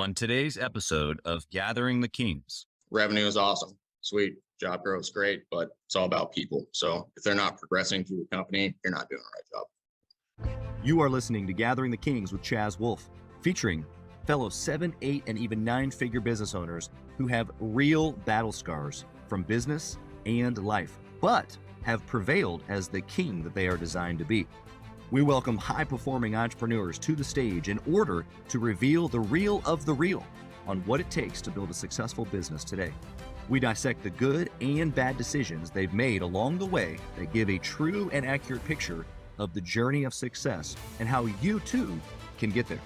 On today's episode of Gathering the Kings. Revenue is awesome. Sweet. Job growth is great, but it's all about people. So if they're not progressing through the company, you're not doing the right job. You are listening to Gathering the Kings with Chaz Wolfe, featuring fellow 7, 8, and even 9-figure business owners who have real battle scars from business and life, but have prevailed as the king that they are designed to be. We welcome high-performing entrepreneurs to the stage in order to reveal the real of the real on what it takes to build a successful business today. We dissect the good and bad decisions they've made along the way that give a true and accurate picture of the journey of success and how you too can get there.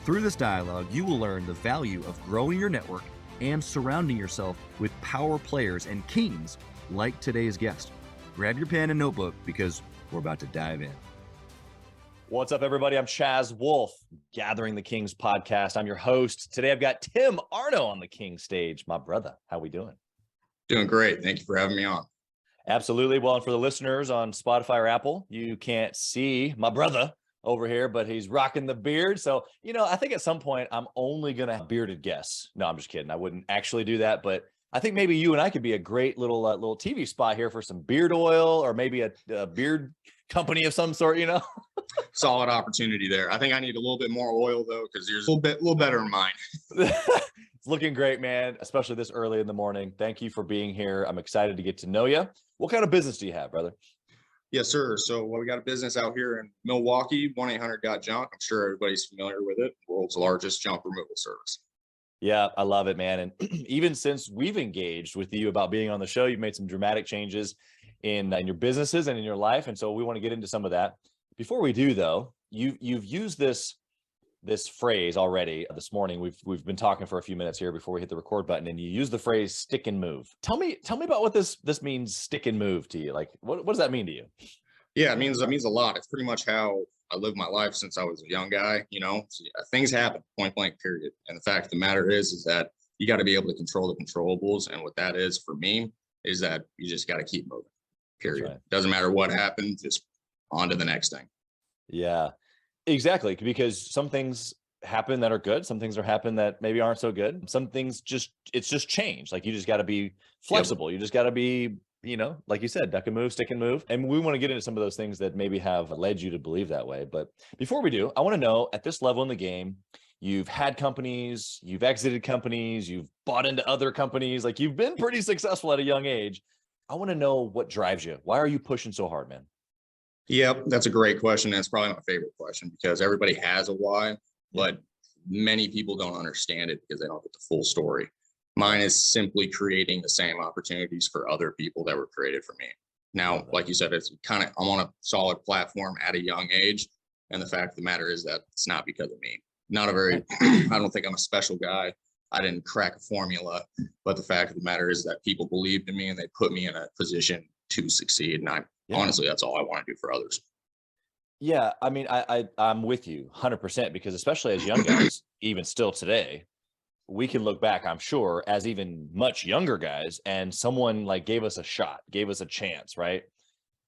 Through this dialogue, you will learn the value of growing your network and surrounding yourself with power players and kings like today's guest. Grab your pen and notebook because we're about to dive in. What's up, everybody? I'm Chaz Wolfe, Gathering the Kings podcast. I'm your host. Today, I've got Tim Arno on the King stage. My brother, how we doing? Doing great. Thank you for having me on. Absolutely. Well, and for the listeners on Spotify or Apple, you can't see my brother over here, but he's rocking the beard. So, I think at some point, I'm only going to have bearded guests. No, I'm just kidding. I wouldn't actually do that, but I think maybe you and I could be a great little TV spot here for some beard oil or maybe a beard company of some sort, Solid opportunity there. I think I need a little bit more oil though, because yours is a little better than mine. It's looking great, man, especially this early in the morning. Thank you for being here. I'm excited to get to know you. What kind of business do you have, brother? Yes, sir. So we got a business out here in Milwaukee, 1-800-GOT-JUNK. I'm sure everybody's familiar with it. World's largest junk removal service. Yeah, I love it, man. And even since we've engaged with you about being on the show, you've made some dramatic changes in your businesses and in your life. And so we want to get into some of that. Before we do, though, you've used this phrase already this morning. We've been talking for a few minutes here before we hit the record button, and you use the phrase stick and move. Tell me about what this means, stick and move, to you. Like, what does that mean to you? Yeah, it means a lot. It's pretty much how I lived my life since I was a young guy. Things happen, point blank, period. And the fact of the matter is that you got to be able to control the controllables. And what that is for me is that you just got to keep moving, period. Right. Doesn't matter what happens, just on to the next thing. Yeah, exactly. Because some things happen that are good. Some things happen that maybe aren't so good. Some things it's just change. Like, you just got to be flexible. Yep. You just got to be, like you said, duck and move, stick and move. And we want to get into some of those things that maybe have led you to believe that way. But before we do, I want to know, at this level in the game, you've had companies, you've exited companies, you've bought into other companies, like you've been pretty successful at a young age. I want to know what drives you. Why are you pushing so hard, man? Yep, that's a great question. That's probably my favorite question, because everybody has a why, but many people don't understand it because they don't get the full story. Mine is simply creating the same opportunities for other people that were created for me. Now, like you said, it's I'm on a solid platform at a young age. And the fact of the matter is that it's not because of me. I don't think I'm a special guy. I didn't crack a formula, but the fact of the matter is that people believed in me and they put me in a position to succeed. And honestly, that's all I want to do for others. Yeah. I mean, I'm with you 100%, because especially as young guys, even still today, we can look back, I'm sure, as even much younger guys, and someone like gave us a shot, gave us a chance, right?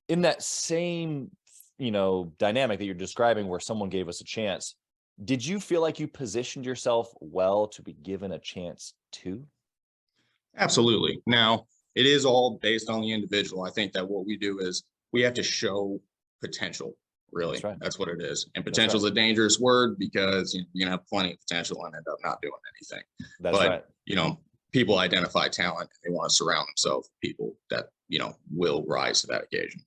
In that same, dynamic that you're describing, where someone gave us a chance, did you feel like you positioned yourself well to be given a chance too? Absolutely. Now, it is all based on the individual. I think that what we do is we have to show potential. Really, that's what it is. And potential is a dangerous word, because you can have plenty of potential and end up not doing anything. People identify talent and they want to surround themselves with people that, will rise to that occasion.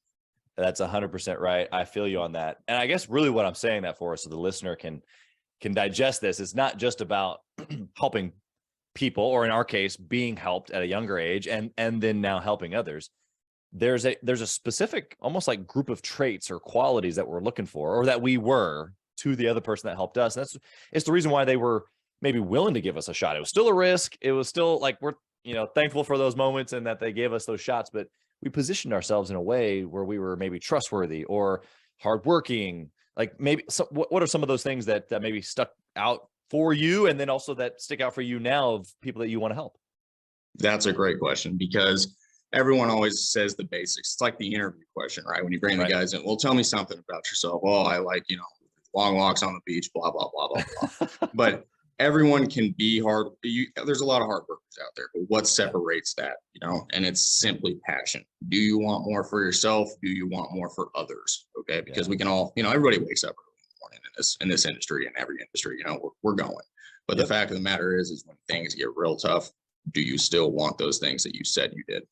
That's 100% right. I feel you on that. And I guess really what I'm saying that for, so the listener can digest this, it's not just about helping people, or in our case, being helped at a younger age and then now helping others. There's a specific, almost like, group of traits or qualities that we're looking for, or that we were to the other person that helped us. And it's the reason why they were maybe willing to give us a shot. It was still a risk. It was still like, we're, thankful for those moments and that they gave us those shots, but we positioned ourselves in a way where we were maybe trustworthy or hardworking. Like, maybe what are some of those things that maybe stuck out for you, and then also that stick out for you now, of people that you want to help? That's a great question, because everyone always says the basics. It's like the interview question, right? When you bring the guys in, well, tell me something about yourself. Well, I like, long walks on the beach, blah, blah, blah, blah, blah. But everyone can be hard. There's a lot of hard workers out there, but what separates that, and it's simply passion. Do you want more for yourself? Do you want more for others? Okay. Because we can all, everybody wakes up early in the morning in this industry, in every industry, we're going, but the fact of the matter is when things get real tough, do you still want those things that you said you did?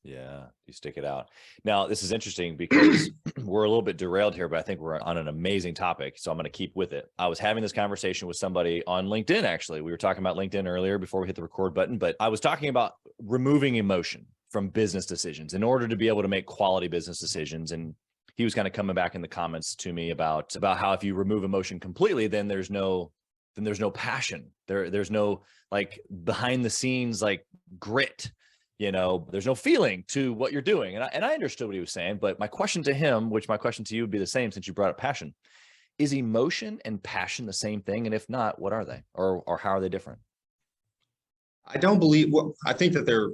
Yeah, you stick it out. Now, this is interesting because we're a little bit derailed here, but I think we're on an amazing topic. So I'm going to keep with it. I was having this conversation with somebody on LinkedIn, actually. We were talking about LinkedIn earlier before we hit the record button, but I was talking about removing emotion from business decisions in order to be able to make quality business decisions. And he was kind of coming back in the comments to me about how if you remove emotion completely, then there's no passion. There's no like behind the scenes, like grit. There's no feeling to what you're doing. And I understood what he was saying, but my question to him, which my question to you would be the same since you brought up passion, is emotion and passion the same thing? And if not, what are they? Or how are they different? I think that they're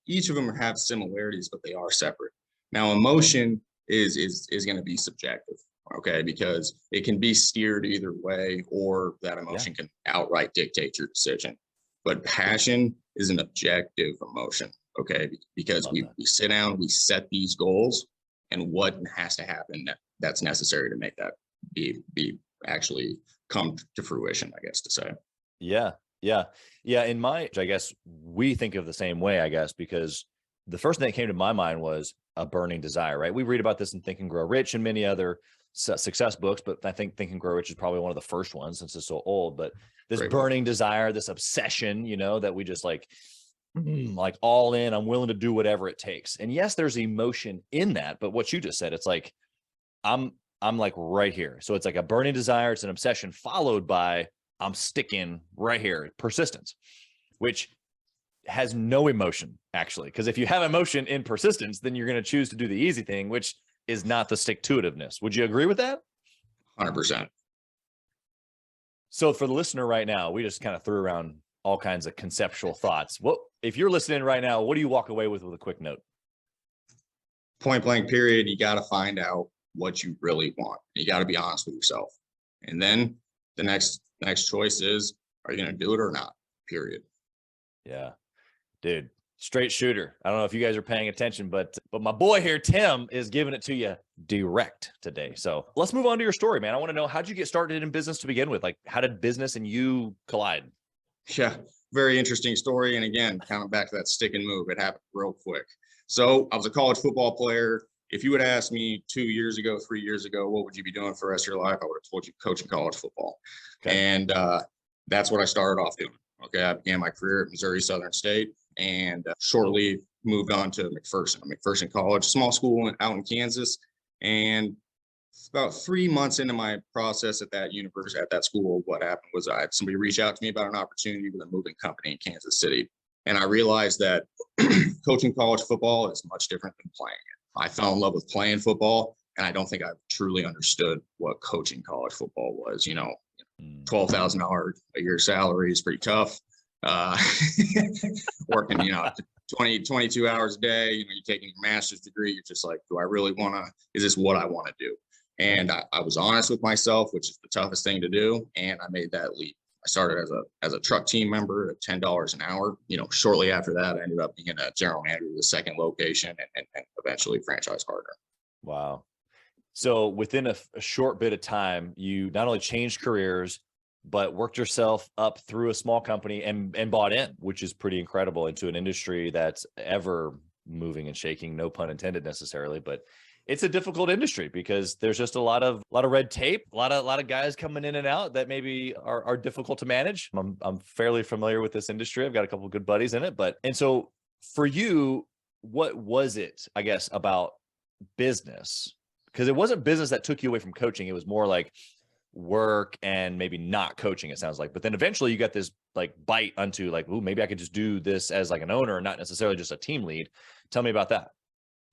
each of them have similarities, but they are separate. Now, emotion is going to be subjective, okay? Because it can be steered either way, or that emotion can outright dictate your decision. But passion is an objective emotion, okay? Because we sit down, we set these goals, and what has to happen that's necessary to make that be actually come to fruition, I guess to say. Yeah. I guess we think of the same way, I guess, because the first thing that came to my mind was a burning desire, right? We read about this in Think and Grow Rich and many other success books, but I think Think and Grow Rich is probably one of the first ones since it's so old. But this burning desire, this obsession, that we just like all in, I'm willing to do whatever it takes. And yes, there's emotion in that, but what you just said, it's like, I'm like right here. So it's like a burning desire. It's an obsession followed by I'm sticking right here, persistence, which has no emotion actually. Because if you have emotion in persistence, then you're going to choose to do the easy thing, which is not the stick-to-itiveness. Would you agree with that? 100%. So for the listener right now, we just kind of threw around all kinds of conceptual thoughts. What if you're listening right now, what do you walk away with a quick note? Point blank period. You got to find out what you really want. You got to be honest with yourself. And then the next choice is, are you going to do it or not? Period. Yeah, dude. Straight shooter. I don't know if you guys are paying attention, but my boy here, Tim, is giving it to you direct today. So let's move on to your story, man. I want to know, how'd you get started in business to begin with? Like, how did business and you collide? Yeah, very interesting story. And again, coming back to that stick and move, it happened real quick. So I was a college football player. If you would ask me 2 years ago, 3 years ago, what would you be doing for the rest of your life? I would have told you coaching college football. Okay. And that's what I started off doing. Okay. I began my career at Missouri Southern State, and shortly moved on to McPherson College, small school out in Kansas. And about 3 months into my process at that university, at that school, what happened was I had somebody reach out to me about an opportunity with a moving company in Kansas City. And I realized that coaching college football is much different than playing it. I fell in love with playing football, and I don't think I truly understood what coaching college football was. $12,000 a year salary is pretty tough. Working 22 hours a day, you're taking your master's degree, you're just like, is this what I want to do? And I was honest with myself, which is the toughest thing to do, and I made that leap. I started as a truck team member at $10 an hour. Shortly after that, I ended up being a general manager of the second location, and eventually franchise partner. Wow. So within a short bit of time, you not only changed careers, but worked yourself up through a small company and bought in, which is pretty incredible, into an industry that's ever moving and shaking, no pun intended necessarily, but it's a difficult industry because there's just a lot of red tape, a lot of guys coming in and out that maybe are difficult to manage. I'm fairly familiar with this industry. I've got a couple of good buddies in it, and so for you, what was it, I guess, about business? Because it wasn't business that took you away from coaching. It was more like work and maybe not coaching, it sounds like. But then eventually you got this like bite onto like, ooh, maybe I could just do this as like an owner and not necessarily just a team lead. Tell me about that.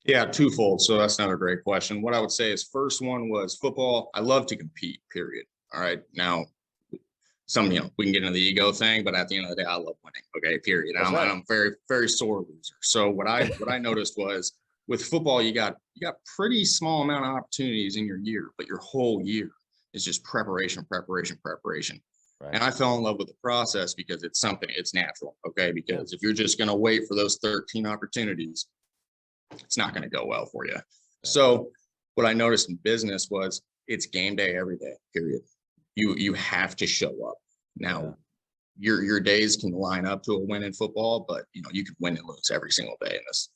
Yeah, twofold. So that's another great question. What I would say is, first one was football. I love to compete, period. All right. Now, we can get into the ego thing, but at the end of the day, I love winning. Okay, period. I'm very, very sore loser. So what I noticed was, with football, you got pretty small amount of opportunities in your year, but your whole year is just preparation. Right. And I fell in love with the process because it's natural. Okay. Because if you're just going to wait for those 13 opportunities, it's not going to go well for you. Yeah. So what I noticed in business was it's game day every day, period. You have to show up. Now, your days can line up to a win in football, but you could win and lose every single day in this.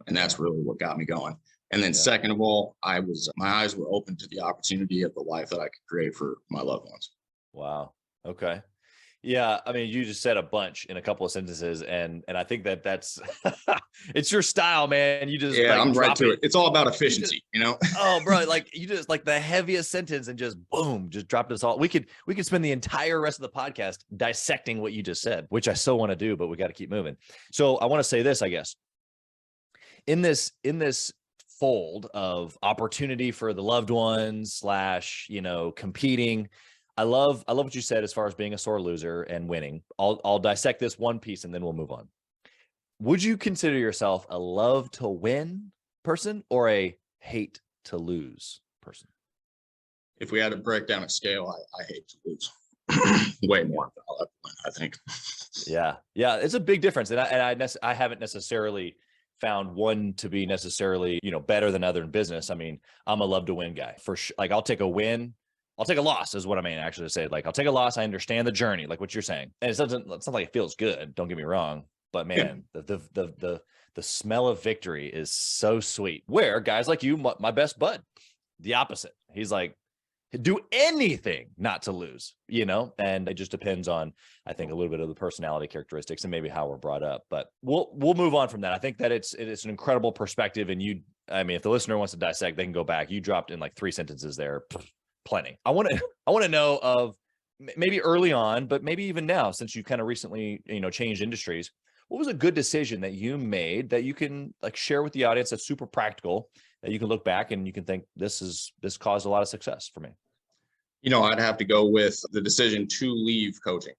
And that's really what got me going. And then second of all, my eyes were open to the opportunity of the life that I could create for my loved ones. Wow. Okay. Yeah. I mean, you just said a bunch in a couple of sentences, and I think that's it's your style, man. You just I'm right to it. It's all about efficiency, Oh, bro, like you just like the heaviest sentence and just boom, just dropped us all. We could spend the entire rest of the podcast dissecting what you just said, which I so want to do, but we got to keep moving. So I want to say this, I guess. In this fold of opportunity for the loved ones / competing, I love what you said as far as being a sore loser and winning. I'll dissect this one piece and then we'll move on. Would you consider yourself a love to win person or a hate to lose person? If we had to break down a scale, I hate to lose way more than I love to win, I think. Yeah, it's a big difference, and I haven't necessarily found one to be necessarily better than other in business. I mean, I'm a love to win guy for sure. Like I'll take a win. I'll take a loss is what I mean actually to say. Like I'll take a loss. I understand the journey, like what you're saying. And it's not like it feels good. Don't get me wrong. But man, the smell of victory is so sweet. Where guys like you, my best bud, the opposite. He's like, do anything not to lose, and it just depends on, I think, a little bit of the personality characteristics and maybe how we're brought up. But we'll move on from that. I think that it's an incredible perspective. And if the listener wants to dissect, they can go back. You dropped in like 3 sentences there. Plenty. I want to know of maybe early on, but maybe even now, since you kind of recently, changed industries, what was a good decision that you made that you can like share with the audience that's super practical, that you can look back and you can think this caused a lot of success for me? I'd have to go with the decision to leave coaching,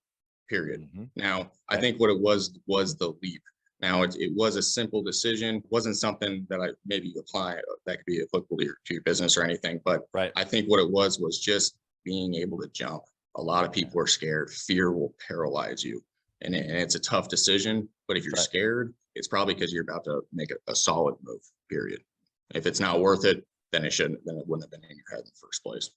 period. Mm-hmm. Now, I think what it was the leap. Now, it was a simple decision. It wasn't something that I maybe apply that could be applicable to your business or anything. But I think what it was just being able to jump. A lot of people are scared. Fear will paralyze you. And it's a tough decision. But if you're scared, it's probably because you're about to make a solid move, period. If it's not worth it, then it wouldn't have been in your head in the first place.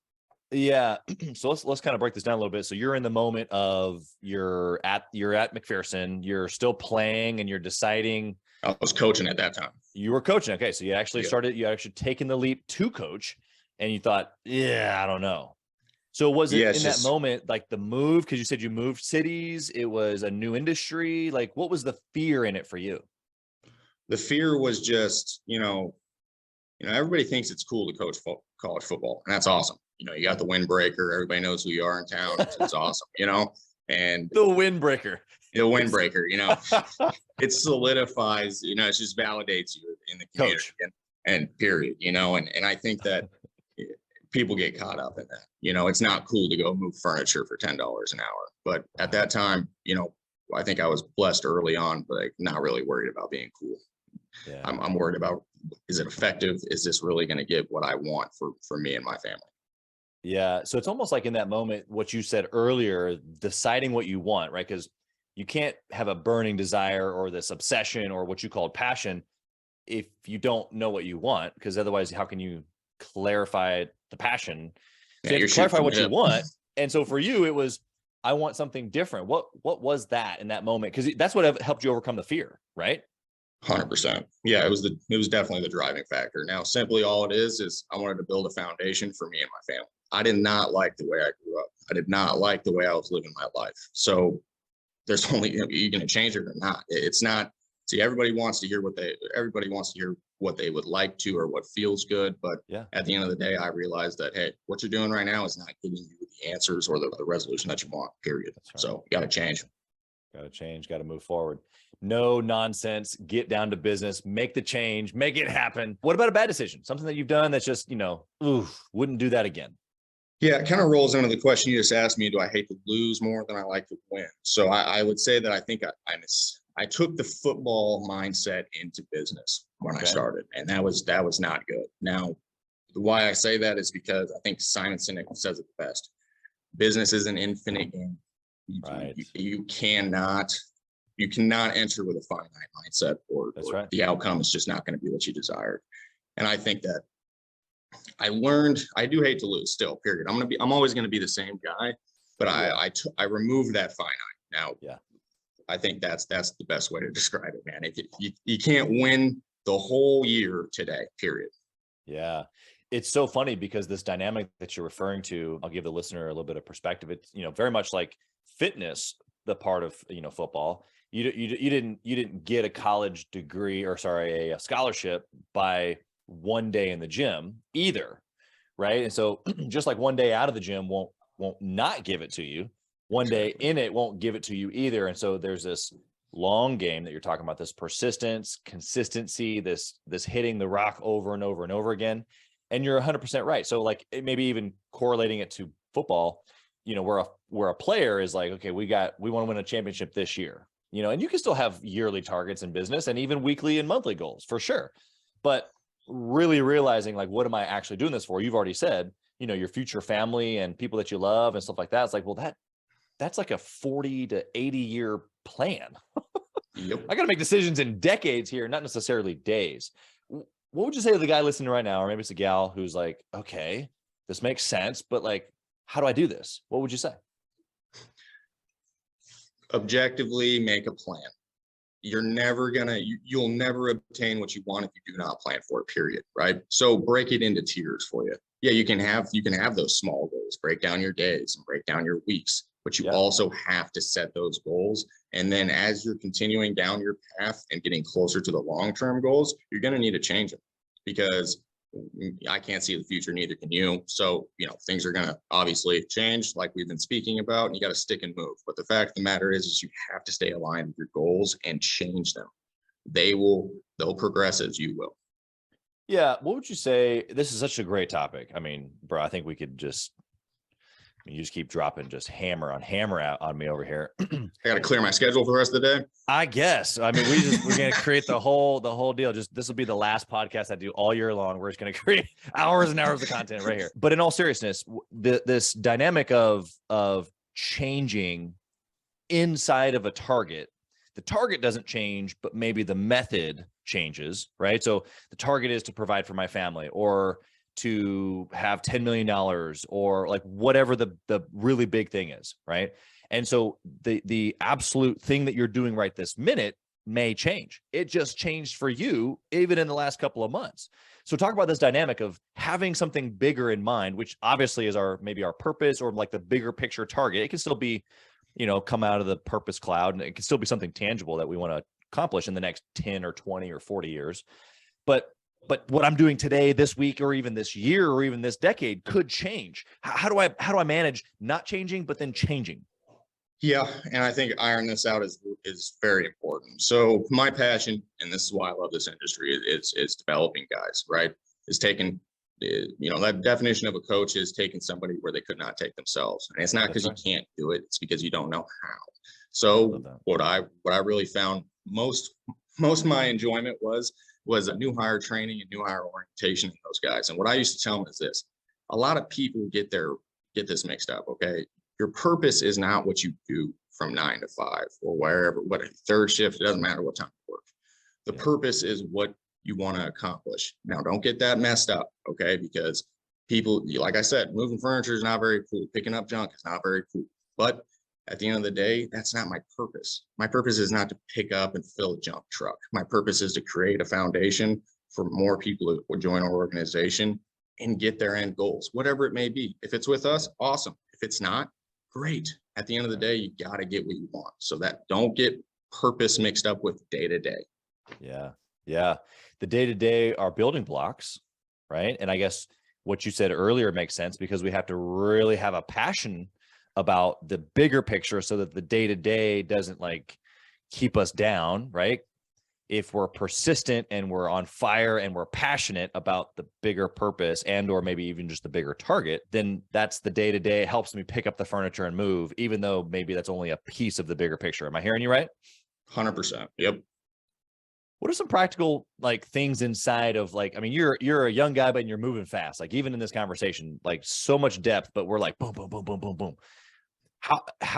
Yeah. So let's kind of break this down a little bit. So you're in the moment of you're at McPherson, you're still playing and you're deciding. I was coaching at that time. You were coaching. Okay. So you actually you actually taken the leap to coach and you thought, I don't know. So was it in that moment, like the move, because you said you moved cities, it was a new industry. Like what was the fear in it for you? The fear was just, everybody thinks it's cool to coach college football, and that's awesome. You got the windbreaker. Everybody knows who you are in town. It's awesome, and the windbreaker. The windbreaker, it solidifies, it just validates you in the community and period, and I think that people get caught up in that. It's not cool to go move furniture for $10 an hour. But at that time, I think I was blessed early on, but not really worried about being cool. Yeah. I'm worried about, is it effective? Is this really going to get what I want for me and my family? Yeah. So it's almost like in that moment, what you said earlier, deciding what you want, right? Because you can't have a burning desire or this obsession or what you called passion if you don't know what you want, because otherwise, how can you clarify the passion? So you have to clarify what you want. And so for you, it was, I want something different. What was that in that moment? Because that's what helped you overcome the fear, right? 100%. Yeah, it was definitely the driving factor. Now, simply all it is I wanted to build a foundation for me and my family. I did not like the way I grew up. I did not like the way I was living my life. So there's only, you're going to change it or not. It's not, see, everybody wants to hear what they would like to or what feels good. But at the end of the day, I realized that, hey, what you're doing right now is not giving you the answers or the resolution that you want, period. Right. So you got to change. Got to change, got to move forward. No nonsense, get down to business, make the change, make it happen. What about a bad decision? Something that you've done that's just, wouldn't do that again. Yeah, it kind of rolls into the question you just asked me. Do I hate to lose more than I like to win? So I would say that I think I took the football mindset into business when I started, and that was not good. Now, why I say that is because I think Simon Sinek says it the best. Business is an infinite game. Right. You cannot enter with a finite mindset, or the outcome is just not going to be what you desired. And I think that I do hate to lose still, period. I'm always going to be the same guy, but I removed that finite. Now, I think that's the best way to describe it, man. You can't win the whole year today, period. Yeah. It's so funny because this dynamic that you're referring to, I'll give the listener a little bit of perspective. It's, very much like fitness, the part of, football. You didn't get a college degree, or sorry, a scholarship by one day in the gym either. Right. And so just like one day out of the gym won't not give it to you, one day in it won't give it to you either. And so there's this long game that you're talking about, this persistence, consistency, this hitting the rock over and over and over again. And you're 100% right. So like maybe even correlating it to football, where a player is like, okay, we want to win a championship this year, and you can still have yearly targets in business and even weekly and monthly goals for sure. But really realizing like, what am I actually doing this for? You've already said, your future family and people that you love and stuff like that. It's like, well, that's like a 40 to 80 year plan. Yep. I got to make decisions in decades here, not necessarily days. What would you say to the guy listening right now, or maybe it's a gal who's like, okay, this makes sense, but like, how do I do this? What would you say? Objectively make a plan. You'll never obtain what you want if you do not plan for it, period. Right. So break it into tiers for you. Yeah, you can have those small goals, break down your days and break down your weeks, but you also have to set those goals. And then as you're continuing down your path and getting closer to the long-term goals, you're going to need to change them, because I can't see the future, neither can you. So, things are going to obviously change like we've been speaking about, and you got to stick and move. But the fact of the matter is you have to stay aligned with your goals and change them. They'll progress as you will. Yeah. What would you say? This is such a great topic. I mean, bro, I think we could you just keep dropping just hammer on hammer out on me over here. I got to clear my schedule for the rest of the day. I guess. I mean, we're going to create the whole deal. This will be the last podcast I do all year long. We're just going to create hours and hours of content right here. But in all seriousness, this dynamic of changing inside of a target, the target doesn't change, but maybe the method changes, right? So the target is to provide for my family, or to have $10 million, or like whatever the really big thing is, right? And so the absolute thing that you're doing right this minute may change. It just changed for you even in the last couple of months. So talk about this dynamic of having something bigger in mind, which obviously is maybe our purpose, or like the bigger picture target. It can still be, come out of the purpose cloud, and it can still be something tangible that we want to accomplish in the next 10 or 20 or 40 years. But what I'm doing today, this week, or even this year, or even this decade could change. How do I manage not changing, but then changing? Yeah. And I think iron this out is very important. So my passion, and this is why I love this industry, is developing guys, right? Is taking, that definition of a coach is taking somebody where they could not take themselves. And it's not because you can't do it. It's because you don't know how. So what I really found most of my enjoyment was a new hire training and new hire orientation in those guys. And what I used to tell them is this: a lot of people get this mixed up. Okay. Your purpose is not what you do from 9 to 5 or wherever, what third shift, it doesn't matter what time you work. The purpose is what you want to accomplish. Now, don't get that messed up. Okay. Because people, like I said, moving furniture is not very cool. Picking up junk is not very cool. But at the end of the day, that's not my purpose. My purpose is not to pick up and fill a junk truck. My purpose is to create a foundation for more people who will join our organization and get their end goals, whatever it may be. If it's with us, awesome. If it's not, great. At the end of the day, you got to get what you want. So that don't get purpose mixed up with day to day. Yeah. Yeah. The day to day are building blocks, right? And I guess what you said earlier makes sense, because we have to really have a passion about the bigger picture so that the day to day doesn't like keep us down, right? If we're persistent and we're on fire and we're passionate about the bigger purpose, and or maybe even just the bigger target, then that's the day to day. It helps me pick up the furniture and move, even though maybe that's only a piece of the bigger picture. Am I hearing you right? 100%. Yep. What are some practical like things inside of like, I mean, you're a young guy, but you're moving fast. Like even in this conversation, like so much depth, but we're like boom, boom, boom, boom, boom, boom.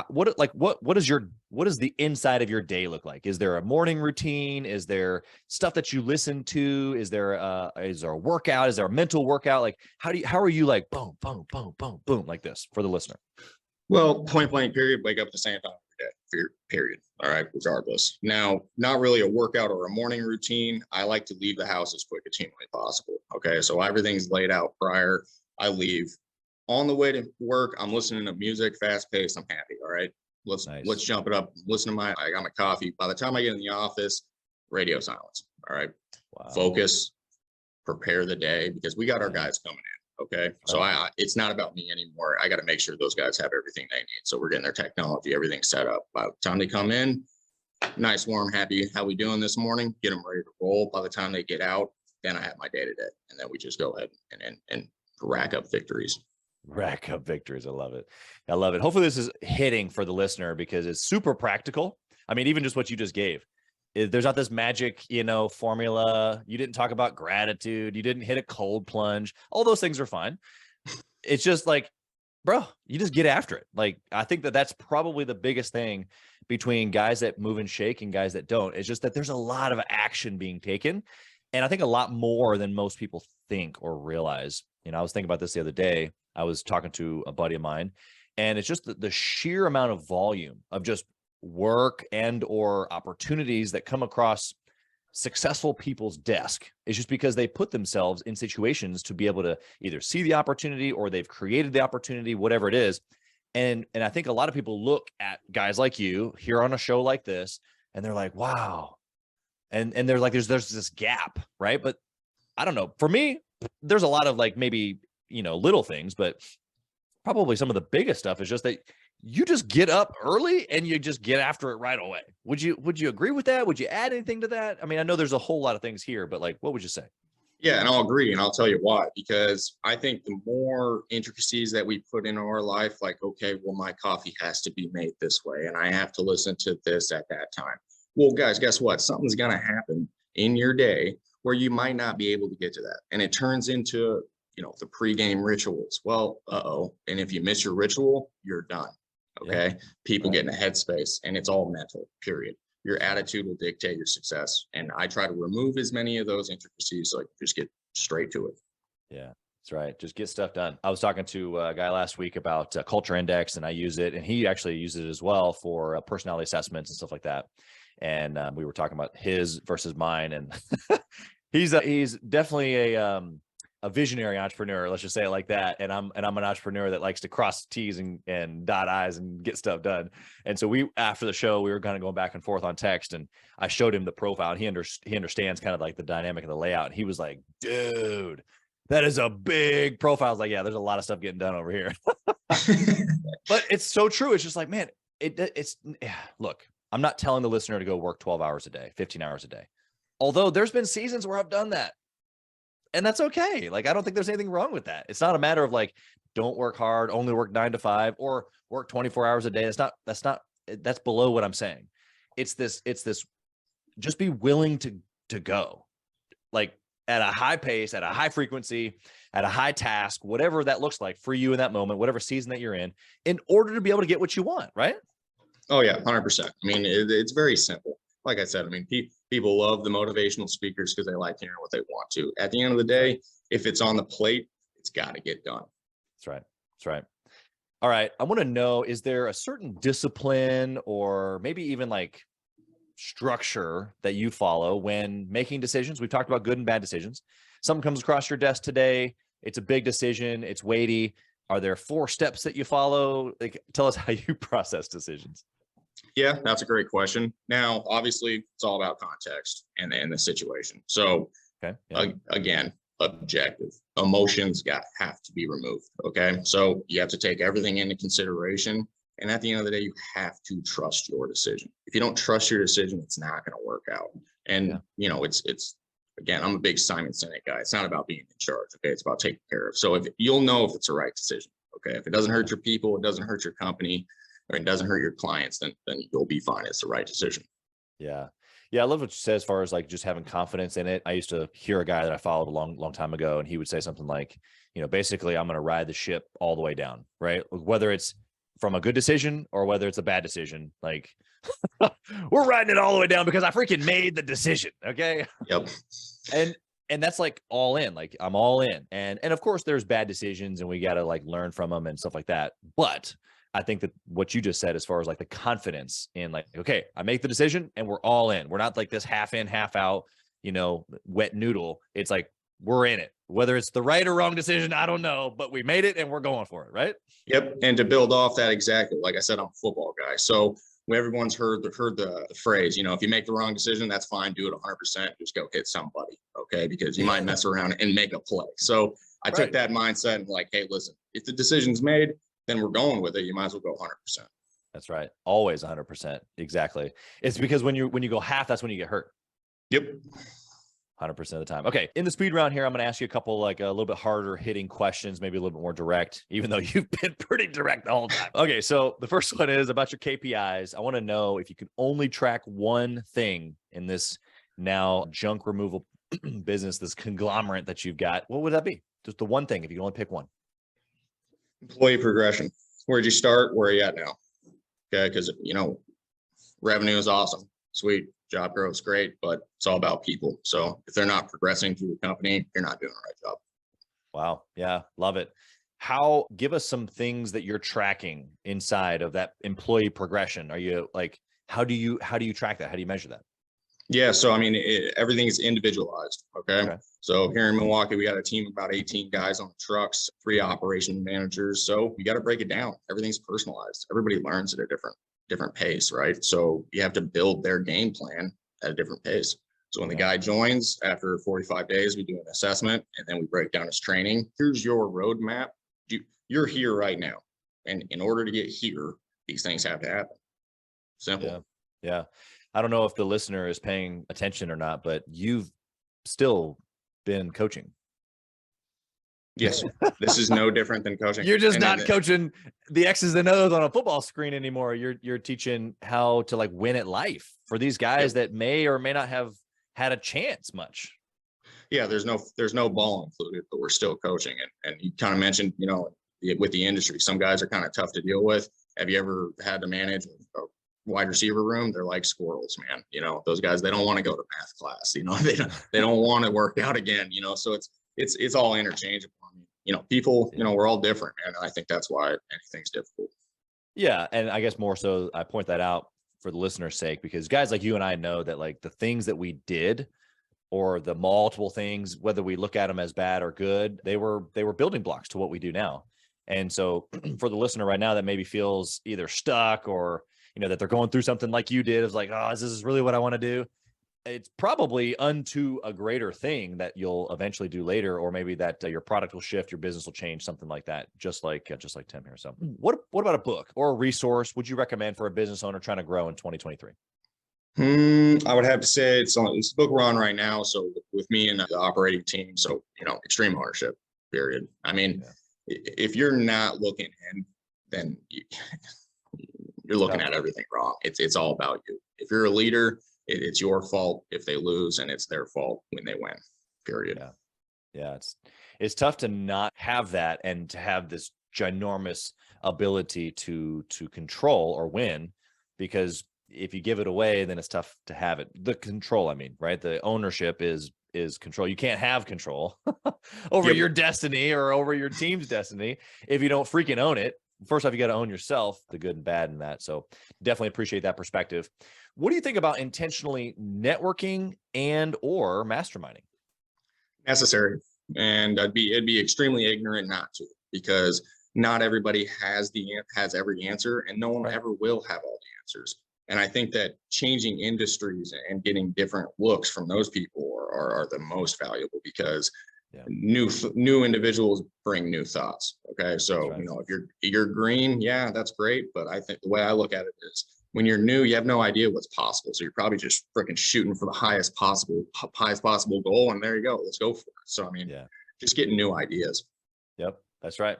What is the inside of your day look like? Is there a morning routine? Is there stuff that you listen to? Is there a workout? Is there a mental workout? Like how are you like boom, boom, boom, boom, boom, like this for the listener? Well, point blank period, wake up at the same time every day, period. All right, regardless. Now, not really a workout or a morning routine. I like to leave the house as quick as humanly possible. Okay, so everything's laid out prior. I leave. On the way to work, I'm listening to music, fast paced. I'm happy. All right, let's jump it up. Listen to I got my coffee. By the time I get in the office, radio silence. All right, Wow. Focus, prepare the day because we got our guys coming in. Okay. So it's not about me anymore. I got to make sure those guys have everything they need. So we're getting their technology, everything set up. By the time they come in, nice, warm, happy. How we doing this morning? Get them ready to roll. By the time they get out, then I have my day to day. And then we just go ahead and rack up victories. Rack up victories. I love it. I love it. Hopefully this is hitting for the listener because it's super practical. I mean, even just what you just gave. There's not this magic, formula. You didn't talk about gratitude. You didn't hit a cold plunge. All those things are fine. It's just like, bro, you just get after it. Like, I think that's probably the biggest thing between guys that move and shake and guys that don't. It's just that there's a lot of action being taken. And I think a lot more than most people think or realize. I was thinking about this the other day. I was talking to a buddy of mine, and it's just the sheer amount of volume of just work and or opportunities that come across successful people's desk. It's just because they put themselves in situations to be able to either see the opportunity or they've created the opportunity, whatever it is. And I think a lot of people look at guys like you here on a show like this, and they're like, wow. And they're like, there's this gap, right? But I don't know. For me, there's a lot of like maybe, little things, but probably some of the biggest stuff is just that you just get up early and you just get after it right away. Would you agree with that? Would you add anything to that? I mean, I know there's a whole lot of things here, but like, what would you say? Yeah, and I'll agree, and I'll tell you why. Because I think the more intricacies that we put in our life, like, okay, well, my coffee has to be made this way, and I have to listen to this at that time. Well, guys, guess what? Something's going to happen in your day where you might not be able to get to that, and it turns into, the pregame rituals. Well, and if you miss your ritual, you're done. Okay. Yeah. People get in a headspace, and it's all mental, period. Your attitude will dictate your success. And I try to remove as many of those intricacies so I can just get straight to it. Yeah, that's right. Just get stuff done. I was talking to a guy last week about Culture Index, and I use it, and he actually uses it as well for personality assessments and stuff like that. And we were talking about his versus mine, and he's definitely a visionary entrepreneur, let's just say it like that. And I'm an entrepreneur that likes to cross T's and dot I's and get stuff done. And so after the show, we were kind of going back and forth on text, and I showed him the profile, and he understands kind of like the dynamic of the layout. And he was like, dude, that is a big profile. I was like, yeah, there's a lot of stuff getting done over here. But it's so true. It's just like, man, look, I'm not telling the listener to go work 12 hours a day, 15 hours a day. Although there's been seasons where I've done that. And that's okay. Like, I don't think there's anything wrong with that. It's not a matter of like, don't work hard, only work 9 to 5 or work 24 hours a day. That's below what I'm saying. It's this, just be willing to go like at a high pace, at a high frequency, at a high task, whatever that looks like for you in that moment, whatever season that you're in order to be able to get what you want. Right. Oh yeah. 100%. I mean, it's very simple. Like I said, I mean, people love the motivational speakers because they like hearing what they want to. At the end of the day, if it's on the plate, it's got to get done. That's right. That's right. All right. I want to know, is there a certain discipline or maybe even like structure that you follow when making decisions? We've talked about good and bad decisions. Something comes across your desk today. It's a big decision. It's weighty. Are there 4 steps that you follow? Like, tell us how you process decisions. Yeah, that's a great question. Now, obviously, it's all about context and the situation. So, okay, yeah. Again, objective emotions have to be removed. Okay, so you have to take everything into consideration, and at the end of the day, you have to trust your decision. If you don't trust your decision, it's not going to work out. And it's again, I'm a big Simon Sinek guy. It's not about being in charge. Okay, it's about taking care of. So if you'll know if it's the right decision. Okay, if it doesn't hurt your people, it doesn't hurt your company, or it doesn't hurt your clients, then you'll be fine. It's the right decision. Yeah. Yeah, I love what you said as far as like just having confidence in it. I used to hear a guy that I followed a long time ago, and he would say something like, basically, I'm going to ride the ship all the way down, right? Whether it's from a good decision or whether it's a bad decision, like we're riding it all the way down because I freaking made the decision. Okay. Yep. And that's like all in, like I'm all in. And of course there's bad decisions and we got to like learn from them and stuff like that. But I think that what you just said, as far as like the confidence in like, okay, I make the decision and we're all in. We're not like this half in, half out, wet noodle. It's like, we're in it, whether it's the right or wrong decision, I don't know, but we made it and we're going for it. Right. Yep. And to build off that, exactly, like I said, I'm a football guy. So everyone's heard the phrase, if you make the wrong decision, that's fine. Do it 100%. Just go hit somebody. Okay. Because you might mess around and make a play. So I took that mindset and like, hey, listen, if the decision's made, then we're going with it. You might as well go 100%. That's right. Always 100%. Exactly. It's because when you go half, that's when you get hurt. Yep. 100% of the time. Okay. In the speed round here, I'm going to ask you a couple, like a little bit harder hitting questions, maybe a little bit more direct, even though you've been pretty direct the whole time. Okay. So the first one is about your KPIs. I want to know if you can only track one thing in this now junk removal business, this conglomerate that you've got, what would that be? Just the one thing, if you can only pick one. Employee progression. Where'd you start? Where are you at now? Okay. Because, revenue is awesome. Sweet. Job growth is great, but it's all about people. So if they're not progressing through the company, you're not doing the right job. Wow. Yeah. Love it. Give us some things that you're tracking inside of that employee progression. Are you like, how do you track that? How do you measure that? Yeah. So, everything is individualized. Okay. So here in Milwaukee, we got a team of about 18 guys on the trucks, 3 operation managers. So you got to break it down. Everything's personalized. Everybody learns at a different pace, right? So you have to build their game plan at a different pace. So when the guy joins after 45 days, we do an assessment and then we break down his training. Here's your roadmap. You're here right now. And in order to get here, these things have to happen. Simple. Yeah. I don't know if the listener is paying attention or not, but you've still been coaching. Yes. This is no different than coaching. You're just not coaching the X's and O's on a football screen anymore. You're teaching how to like win at life for these guys that may or may not have had a chance much. Yeah. There's no ball included, but we're still coaching. And you kind of mentioned, with the industry, some guys are kind of tough to deal with. Have you ever had to manage a wide receiver room? They're like squirrels, man. Those guys, they don't want to go to math class. They don't want to work out again, so it's all interchangeable. People, we're all different, and I think that's why anything's difficult. Yeah. And I guess more so I point that out for the listener's sake, because guys like you and I know that like the things that we did, or the multiple things, whether we look at them as bad or good, they were building blocks to what we do now. And so for the listener right now that maybe feels either stuck or, that they're going through something like you did, it's like, oh, is this really what I want to do? It's probably unto a greater thing that you'll eventually do later, or maybe that your product will shift, your business will change, something like that. Just like Tim here. So what about a book or a resource would you recommend for a business owner trying to grow in 2023? I would have to say it's the book we're on right now. So with me and the operating team, so, extreme ownership, period. If you're not looking in, then you're looking at everything wrong. It's all about you. If you're a leader, it's your fault if they lose, and it's their fault when they win, period. Yeah. It's tough to not have that and to have this ginormous ability to control or win, because if you give it away, then it's tough to have it. The control, right? The ownership is control. You can't have control over your destiny or over your team's destiny if you don't freaking own it. First off, you got to own yourself, the good and bad in that. So definitely appreciate that perspective. What do you think about intentionally networking and or masterminding? Necessary. And it'd be extremely ignorant not to, because not everybody has every answer, and no one ever will have all the answers. And I think that changing industries and getting different looks from those people are the most valuable, because new individuals bring new thoughts. Okay. So, if you're green, that's great. But I think the way I look at it is, when you're new, you have no idea what's possible. So you're probably just freaking shooting for the highest possible goal. And there you go. Let's go for it. So, just getting new ideas. Yep. That's right.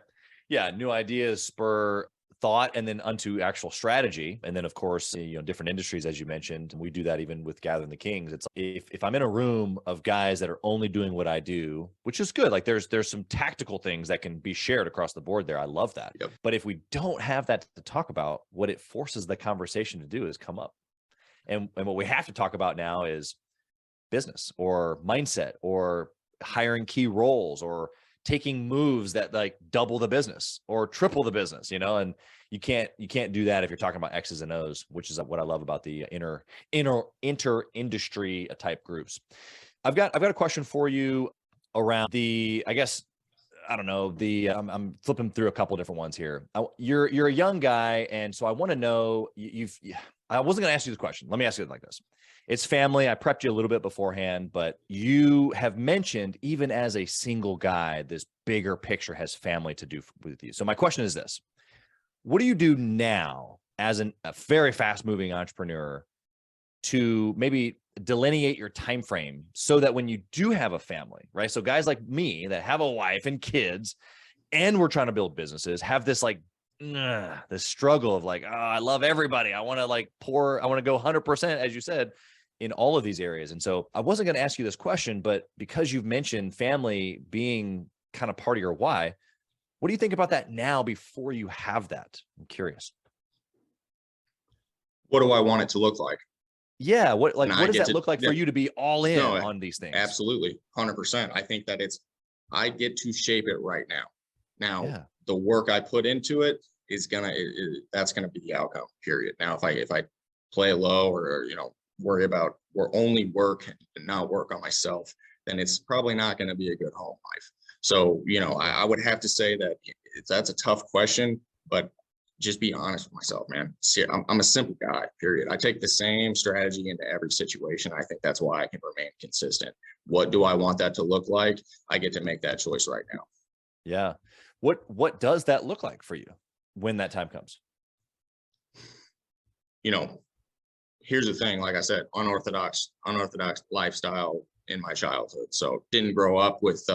Yeah. New ideas spur thought and then unto actual strategy. And then of course, different industries, as you mentioned, we do that even with Gathering the Kings. It's if I'm in a room of guys that are only doing what I do, which is good. Like there's some tactical things that can be shared across the board there. I love that. Yep. But if we don't have that to talk about, what it forces the conversation to do is come up. And what we have to talk about now is business or mindset or hiring key roles or taking moves that like double the business or triple the business, and you can't do that if you're talking about X's and O's, which is what I love about the inter industry type groups. I've got a question for you around I'm flipping through a couple different ones here. You're a young guy, and so I want to know I wasn't going to ask you this question. Let me ask you it like this. It's family. I prepped you a little bit beforehand, but you have mentioned even as a single guy, this bigger picture has family to do with you. So my question is this: what do you do now as a very fast moving entrepreneur to maybe delineate your time frame so that when you do have a family, right? So guys like me that have a wife and kids and we're trying to build businesses have this this struggle of I love everybody. I want to go 100%, as you said, in all of these areas. And so I wasn't going to ask you this question, but because you've mentioned family being kind of part of your why, what do you think about that now before you have that? I'm curious. What do I want it to look like? Yeah. What does that look like for you to be all in on these things? Absolutely. 100%. I think that I get to shape it right now. Now, the work I put into it is that's going to be the outcome, period. Now, if I play low or, worry about only work and not work on myself, then it's probably not going to be a good home life. So, I would have to say that that's a tough question, but just be honest with myself, man. See, I'm a simple guy, period. I take the same strategy into every situation. I think that's why I can remain consistent. What do I want that to look like? I get to make that choice right now. Yeah. What does that look like for you when that time comes? Here's the thing, like I said, unorthodox lifestyle in my childhood. So didn't grow up with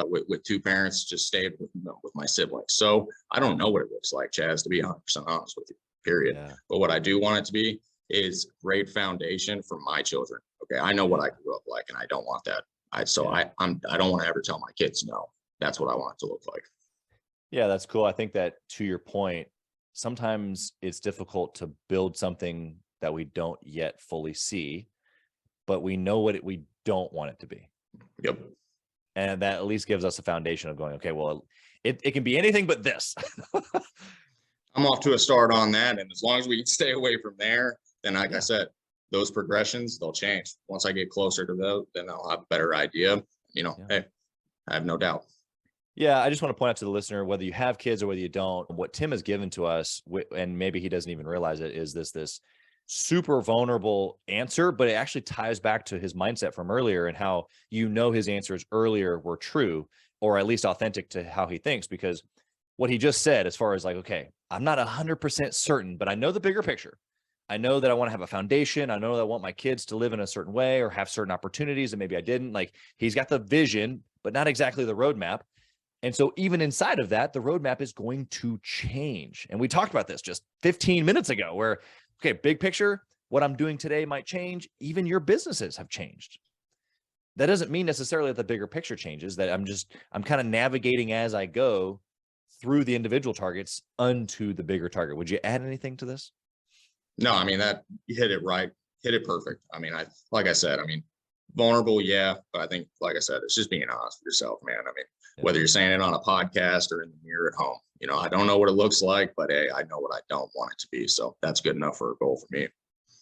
two parents, just stayed with my siblings. So I don't know what it looks like, Chaz, to be 100% honest with you, period. Yeah. But what I do want it to be is great foundation for my children. Okay. I know what I grew up like, and I don't want that. I don't want to ever tell my kids no. That's what I want it to look like. Yeah, that's cool. I think that to your point, sometimes it's difficult to build something that we don't yet fully see, but we know what we don't want it to be. Yep. And that at least gives us a foundation of going, okay, well, it can be anything but this. I'm off to a start on that. And as long as we stay away from there, then like I said, those progressions, they'll change. Once I get closer to those, then I'll have a better idea. Hey, I have no doubt. Yeah, I just want to point out to the listener, whether you have kids or whether you don't, what Tim has given to us, and maybe he doesn't even realize it, is this super vulnerable answer, but it actually ties back to his mindset from earlier and how his answers earlier were true, or at least authentic to how he thinks. Because what he just said, as far as okay, I'm not 100% certain, but I know the bigger picture. I know that I want to have a foundation. I know that I want my kids to live in a certain way or have certain opportunities, and maybe I didn't. He's got the vision, but not exactly the roadmap. And so even inside of that, the roadmap is going to change. And we talked about this just 15 minutes ago where, okay, big picture, what I'm doing today might change. Even your businesses have changed. That doesn't mean necessarily that the bigger picture changes, that I'm kind of navigating as I go through the individual targets unto the bigger target. Would you add anything to this? No, I mean, that you hit it right, hit it perfect. I mean, like I said, vulnerable, yeah, but I think, like I said, it's just being honest with yourself, man. Whether you're saying it on a podcast or in the mirror at home, I don't know what it looks like, but hey, I know what I don't want it to be. So that's good enough for a goal for me.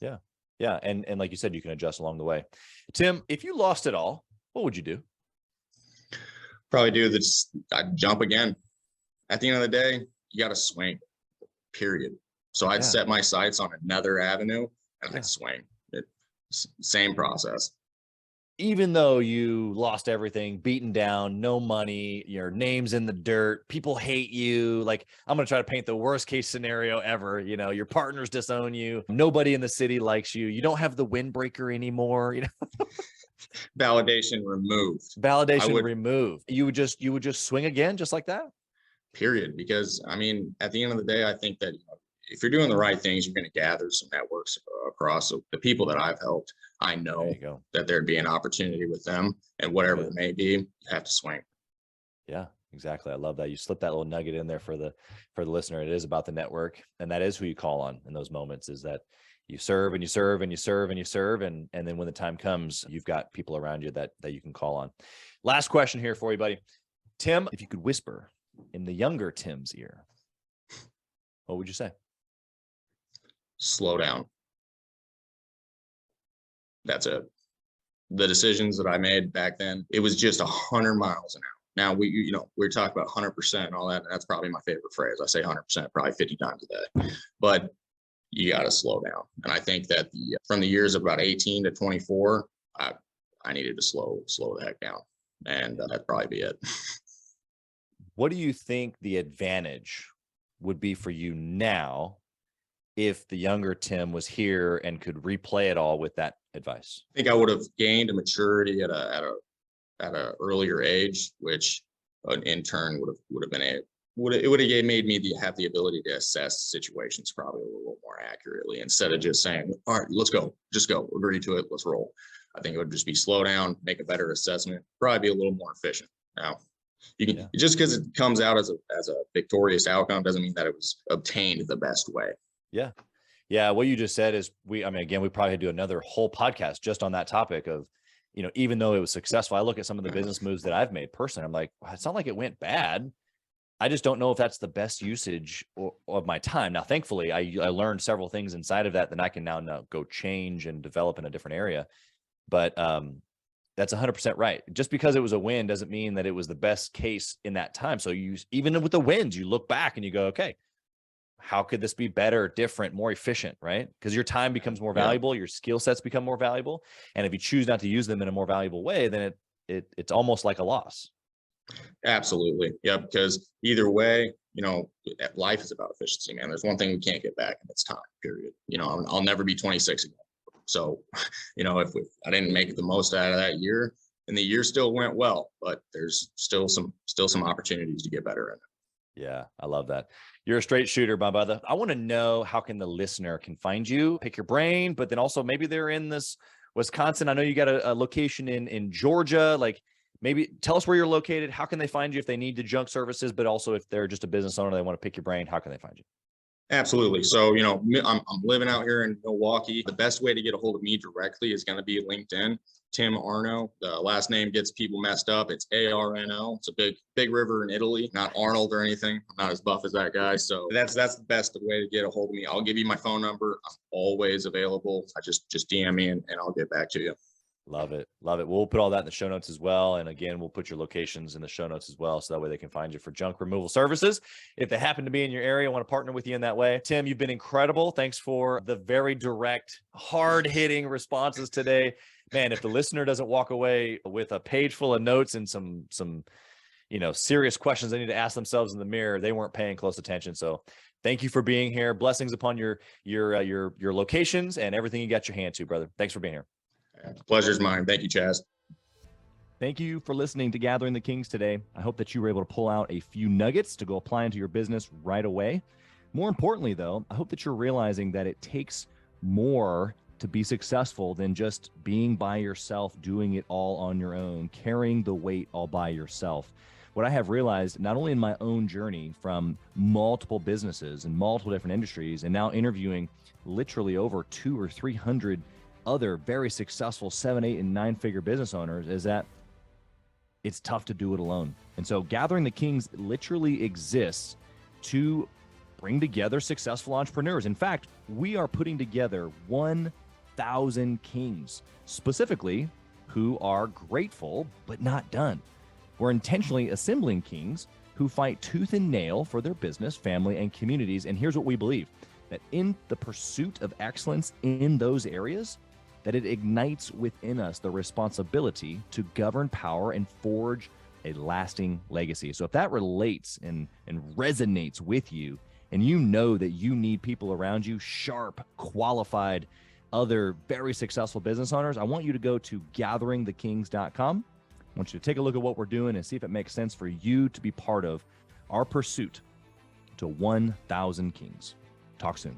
Yeah. Yeah. And like you said, you can adjust along the way. Tim, if you lost it all, what would you do? Probably do this. I'd jump again. At the end of the day, you got to swing, period. So I'd set my sights on another avenue and I'd swing. Same process. Even though you lost everything, beaten down, no money, your name's in the dirt, people hate you. I'm going to try to paint the worst case scenario ever. Your partners disown you. Nobody in the city likes you. You don't have the windbreaker anymore. Validation removed. Removed. You would just swing again, just like that. Period. Because at the end of the day, I think that if you're doing the right things, you're going to gather some networks across. So the people that I've helped, I There know you go. that there'd be an opportunity with them, and whatever Yeah. it may be, you have to swing. Yeah, exactly. I love that. You slipped that little nugget in there for the listener. It is about the network, and that is who you call on in those moments, is that you serve and you serve and you serve and you serve. And then when the time comes, you've got people around you that you can call on. Last question here for you, buddy. Tim, if you could whisper in the younger Tim's ear, what would you say? Slow down. That's it. The decisions that I made back then, it was just 100 miles an hour. Now we're talking about 100% and all that. And that's probably my favorite phrase. I say 100% probably 50 times a day, but you got to slow down. And I think that from the years of about 18 to 24, I needed to slow the heck down, and that'd probably be it. What do you think the advantage would be for you now if the younger Tim was here and could replay it all with that advice? I think I would have gained a maturity at a earlier age, which in turn would have made me have the ability to assess situations probably a little more accurately, instead of just saying, all right, let's go, just go, agree to it, let's roll. I think it would just be slow down, make a better assessment, probably be a little more efficient. Now, you can just because it comes out as a victorious outcome doesn't mean that it was obtained the best way. Yeah. Yeah. What you just said is again, we probably do another whole podcast just on that topic of, even though it was successful, I look at some of the business moves that I've made personally. I'm like, well, it's not like it went bad. I just don't know if that's the best usage of my time. Now, thankfully, I learned several things inside of that I can now go change and develop in a different area. But that's 100% right. Just because it was a win doesn't mean that it was the best case in that time. So even with the wins, you look back and you go, okay, how could this be better, different, more efficient, right? Because your time becomes more valuable, your skill sets become more valuable. And if you choose not to use them in a more valuable way, then it's almost like a loss. Absolutely. Yeah, because either way, life is about efficiency, man. There's one thing we can't get back, and it's time, period. I'll never be 26 again. So, if I didn't make the most out of that year, and the year still went well, but there's still some opportunities to get better in it. Yeah, I love that. You're a straight shooter, my brother. I want to know, how can the listener can find you, pick your brain, but then also maybe they're in this Wisconsin. I know you got a location in Georgia. Like, maybe tell us where you're located. How can they find you if they need the junk services, but also if they're just a business owner, they want to pick your brain, how can they find you? Absolutely. So, I'm living out here in Milwaukee. The best way to get a hold of me directly is going to be LinkedIn. Tim Arno. The last name gets people messed up. It's Arno. It's a big river in Italy, not Arnold or anything. I'm not as buff as that guy. So that's the best way to get a hold of me. I'll give you my phone number. I'm always available. I just DM me and I'll get back to you. Love it. Love it. We'll put all that in the show notes as well. And again, we'll put your locations in the show notes as well. So that way they can find you for junk removal services. If they happen to be in your area, want to partner with you in that way. Tim, you've been incredible. Thanks for the very direct, hard hitting responses today. Man, if the listener doesn't walk away with a page full of notes and some serious questions they need to ask themselves in the mirror, they weren't paying close attention. So thank you for being here. Blessings upon your locations and everything you got your hand to, brother. Thanks for being here. Pleasure's mine. Thank you, Chaz. Thank you for listening to Gathering the Kings today. I hope that you were able to pull out a few nuggets to go apply into your business right away. More importantly, though, I hope that you're realizing that it takes more to be successful than just being by yourself, doing it all on your own, carrying the weight all by yourself. What I have realized, not only in my own journey from multiple businesses and multiple different industries, and now interviewing literally over 200 or 300 other very successful 7, 8, and 9-figure business owners, is that it's tough to do it alone. And so Gathering the Kings literally exists to bring together successful entrepreneurs. In fact, we are putting together 1,000 kings, specifically who are grateful but not done. We're intentionally assembling kings who fight tooth and nail for their business, family, and communities. And here's what we believe, that in the pursuit of excellence in those areas, that it ignites within us the responsibility to govern power and forge a lasting legacy. So if that relates and resonates with you, and you know that you need people around you, sharp, qualified, other very successful business owners, I want you to go to gatheringthekings.com. I want you to take a look at what we're doing and see if it makes sense for you to be part of our pursuit to 1,000 kings. Talk soon.